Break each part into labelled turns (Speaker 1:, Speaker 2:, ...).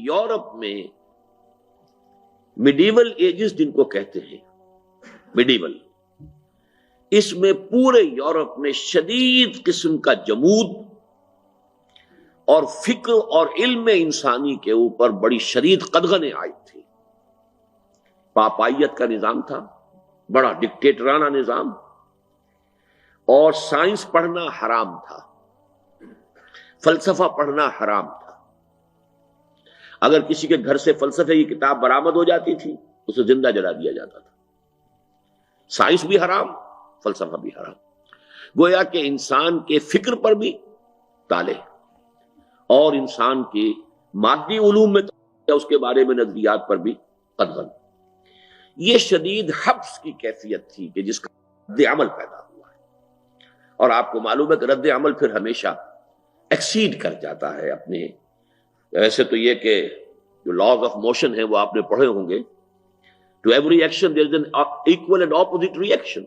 Speaker 1: Europe میں medieval edges جن کو کہتے ہیں، میڈیول، اس میں پورے یورپ میں شدید قسم کا جمود اور فکر اور علم انسانی کے اوپر بڑی شدید قدغنیں آئی تھی۔ پاپائیت کا نظام تھا، بڑا ڈکٹیٹرانہ نظام، اور سائنس پڑھنا حرام تھا، فلسفہ پڑھنا حرام تھا۔ اگر کسی کے گھر سے فلسفے کی کتاب برآمد ہو جاتی تھی اسے زندہ جلا دیا جاتا تھا۔ سائنس بھی حرام، فلسفہ بھی حرام، گویا کہ انسان کے فکر پر بھی تالے اور انسان کے مادی علوم میں اس کے بارے میں نظریات پر بھی قدغن۔ یہ شدید حبس کی کیفیت تھی کہ جس کا رد عمل پیدا ہوا ہے، اور آپ کو معلوم ہے کہ رد عمل پھر ہمیشہ ایکسیڈ کر جاتا ہے اپنے، ایسے تو یہ کہ جو لاز آف موشن ہیں وہ آپ نے پڑھے ہوں گے، to every action there is an equal and opposite reaction,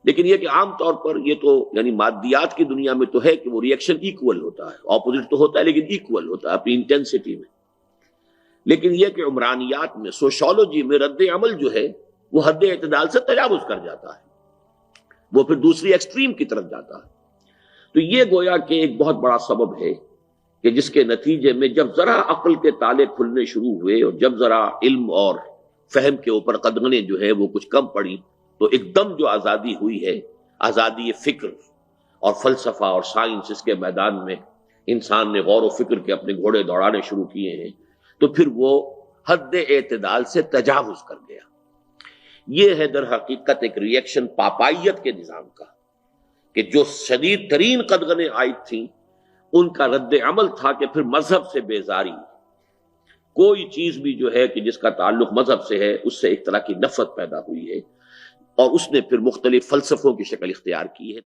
Speaker 1: لیکن یہ کہ عام طور پر یہ تو یعنی مادیات کی دنیا میں تو ہے کہ وہ ری ایکشن ایکول ہوتا ہے، اپوزٹ تو ہوتا ہے لیکن ایکول ہوتا ہے اپنی انٹینسٹی میں۔ لیکن یہ کہ عمرانیات میں، سوشالوجی میں رد عمل جو ہے وہ حد اعتدال سے تجاوز کر جاتا ہے، وہ پھر دوسری ایکسٹریم کی طرف جاتا ہے۔ تو یہ گویا کہ ایک بہت بڑا سبب ہے کہ جس کے نتیجے میں جب ذرا عقل کے تالے کھلنے شروع ہوئے اور جب ذرا علم اور فہم کے اوپر قدغنیں جو ہے وہ کچھ کم پڑی، تو ایک دم جو آزادی ہوئی ہے، آزادی فکر اور فلسفہ اور سائنس، اس کے میدان میں انسان نے غور و فکر کے اپنے گھوڑے دوڑانے شروع کیے ہیں، تو پھر وہ حد اعتدال سے تجاوز کر گیا۔ یہ ہے در حقیقت ایک ری ایکشن پاپائیت کے نظام کا، کہ جو شدید ترین قدغنیں آئی تھیں ان کا رد عمل تھا کہ پھر مذہب سے بیزاری، کوئی چیز بھی جو ہے کہ جس کا تعلق مذہب سے ہے اس سے ایک طرح کی نفرت پیدا ہوئی ہے، اور اس نے پھر مختلف فلسفوں کی شکل اختیار کی ہے۔